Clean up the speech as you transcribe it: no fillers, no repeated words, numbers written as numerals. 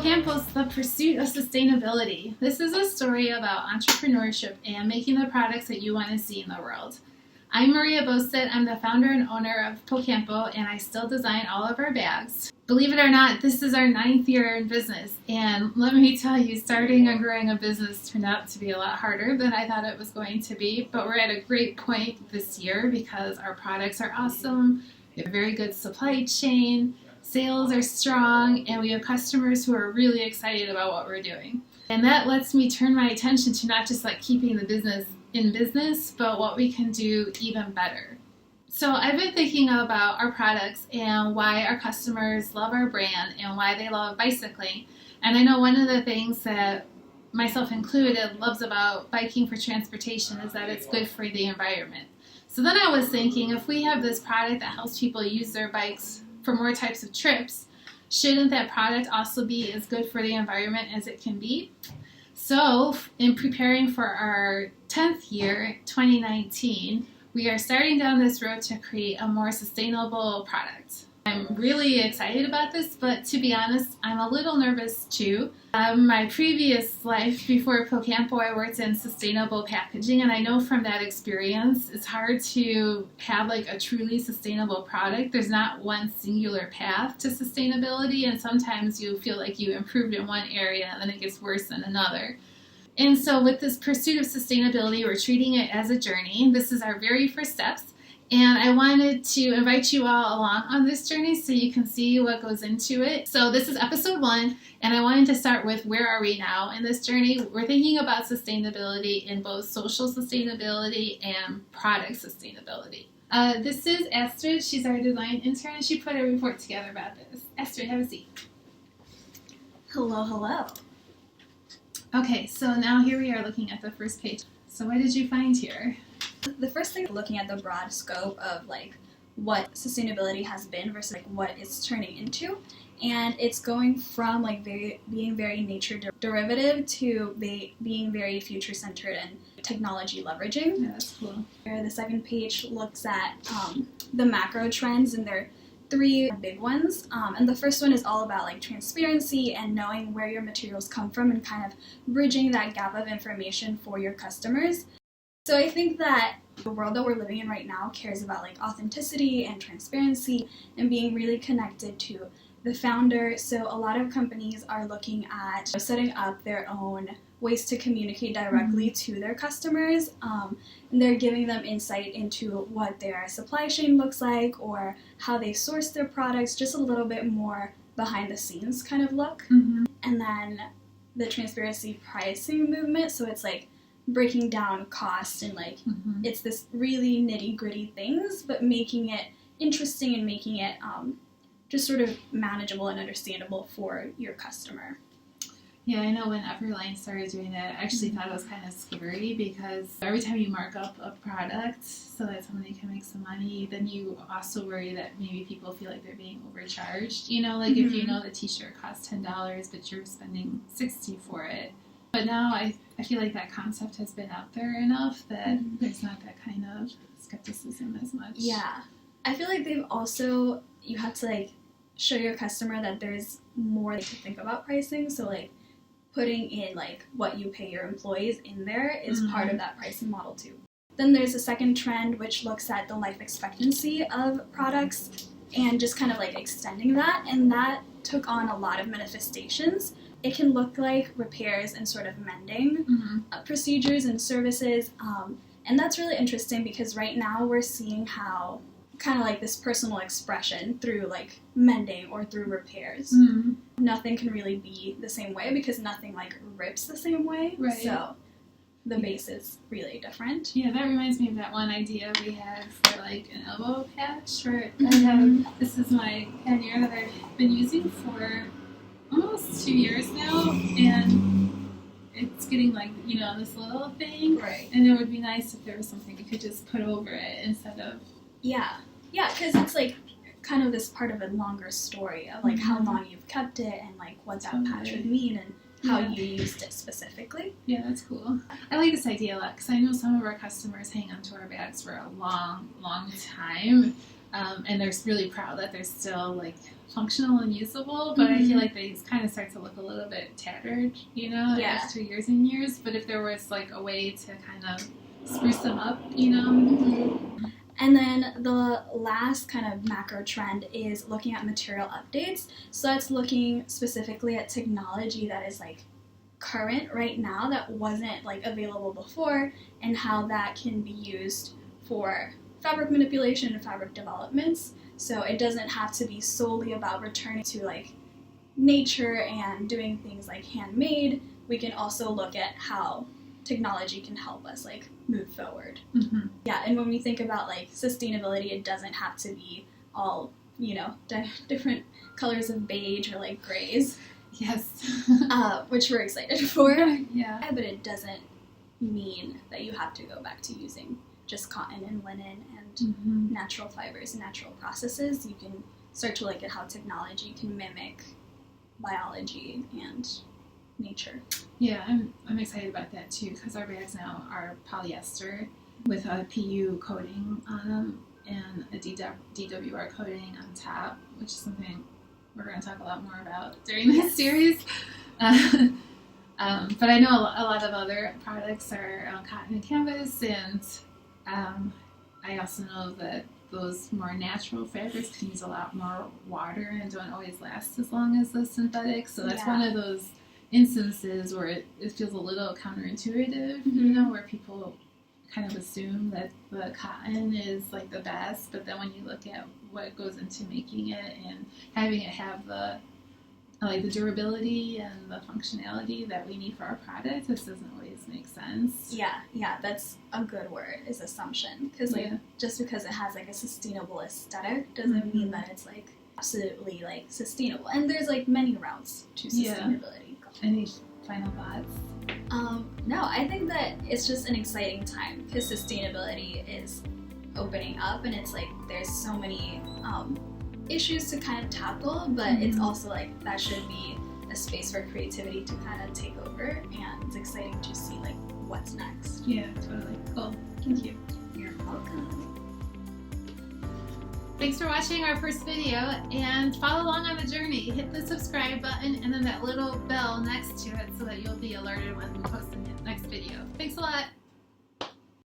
Campo's The Pursuit of Sustainability. This is a story about entrepreneurship and making the products that you want to see in the world. I'm Maria Bosted. I'm the founder and owner of Campo, and I still design all of our bags. Believe it or not, this is our 9th year in business, and let me tell you, starting and growing a business turned out to be a lot harder than I thought it was going to be, but we're at a great point this year because our products are awesome, we have a very good supply chain, sales are strong, and we have customers who are really excited about what we're doing. And that lets me turn my attention to not just like keeping the business in business, but what we can do even better. So I've been thinking about our products and why our customers love our brand and why they love bicycling. And I know one of the things that myself included loves about biking for transportation is that it's good for the environment. So then I was thinking, if we have this product that helps people use their bikes for more types of trips, shouldn't that product also be as good for the environment as it can be? So in preparing for our 10th year, 2019, we are starting down this road to create a more sustainable product. I'm really excited about this, but to be honest, I'm a little nervous too. My previous life before Campo, I worked in sustainable packaging, and I know from that experience, it's hard to have like a truly sustainable product. There's not one singular path to sustainability, and sometimes you feel like you improved in one area and then it gets worse in another. And so with this pursuit of sustainability, we're treating it as a journey. This is our very first steps. And I wanted to invite you all along on this journey so you can see what goes into it. So this is episode 1, and I wanted to start with where are we now in this journey. We're thinking about sustainability in both social sustainability and product sustainability. This is Astrid. She's our design intern, and she put a report together about this. Astrid, have a seat. Hello, hello. Okay, so now here we are looking at the first page. So what did you find here? The first thing, looking at the broad scope of like what sustainability has been versus like what it's turning into, and it's going from like being very nature derivative to being very future centered and technology leveraging. Yeah, that's cool. The second page looks at the macro trends, and there are 3 big ones. And the first one is all about like transparency and knowing where your materials come from and kind of bridging that gap of information for your customers. So I think that the world that we're living in right now cares about like authenticity and transparency and being really connected to the founder. So a lot of companies are looking at setting up their own ways to communicate directly to their customers. And they're giving them insight into what their supply chain looks like or how they source their products, just a little bit more behind the scenes kind of look. And then the transparency pricing movement. So it's like breaking down costs and like it's this really nitty-gritty things, but making it interesting and making it just sort of manageable and understandable for your customer. Yeah, I know when Everline started doing that, I actually thought it was kind of scary because every time you mark up a product so that somebody can make some money, then you also worry that maybe people feel like they're being overcharged. You know, like if you know the t-shirt costs $10, but you're spending $60 for it. But now I feel like that concept has been out there enough that there's not that kind of skepticism as much. Yeah. I feel like they've also, you have to like show your customer that there's more to think about pricing. So like putting in like what you pay your employees in there is part of that pricing model too. Then there's a second trend which looks at the life expectancy of products and just kind of like extending that. And that took on a lot of manifestations. It can look like repairs and sort of mending procedures and services. And that's really interesting because right now we're seeing how kind of like this personal expression through like mending or through repairs. Nothing can really be the same way because nothing like rips the same way. Right. So the base is really different. Yeah, that reminds me of that one idea we had for like an elbow patch where I have, this is my pannier that I've been using for almost 2 years now, and it's getting like, you know, this little thing. Right. And it would be nice if there was something you could just put over it instead of... Yeah, because it's like kind of this part of a longer story of like how long you've kept it and like what that patch would mean and how you used it specifically. Yeah, that's cool. I like this idea a lot because I know some of our customers hang on to our bags for a long, long time. and they're really proud that they're still like functional and usable, but I feel like they kind of start to look a little bit tattered, after years and years. But if there was like a way to kind of spruce them up, And then the last kind of macro trend is looking at material updates. So that's looking specifically at technology that is like current right now that wasn't like available before, and how that can be used for fabric manipulation and fabric developments. So it doesn't have to be solely about returning to like nature and doing things like handmade. We can also look at how technology can help us like move forward. Yeah, and when we think about like sustainability, it doesn't have to be all, different colors of beige or like grays. Yes. Which we're excited for. Yeah. But it doesn't mean that you have to go back to using just cotton and linen and natural fibers and natural processes. You can start to look at how technology can mimic biology and nature. Yeah, I'm excited about that too, because our bags now are polyester with a PU coating on them and a DWR coating on top, which is something we're going to talk a lot more about during this series. But I know a lot of other products are cotton and canvas, and I also know that those more natural fabrics can use a lot more water and don't always last as long as the synthetics. So that's one of those instances where it feels a little counterintuitive, where people kind of assume that the cotton is like the best, but then when you look at what goes into making it and having it have the durability and the functionality that we need for our product, this doesn't always make sense. Yeah, that's a good word, is assumption. Because just because it has like a sustainable aesthetic doesn't mean that it's like absolutely like sustainable. And there's like many routes to sustainability. Any final thoughts? No, I think that it's just an exciting time because sustainability is opening up, and it's like there's so many issues to kind of tackle, but it's also like that should be a space for creativity to kind of take over, and it's exciting to see like what's next. Yeah, totally. Cool. Thank you. You're welcome. Thanks for watching our first video, and follow along on the journey. Hit the subscribe button and then that little bell next to it so that you'll be alerted when we post the next video. Thanks a lot.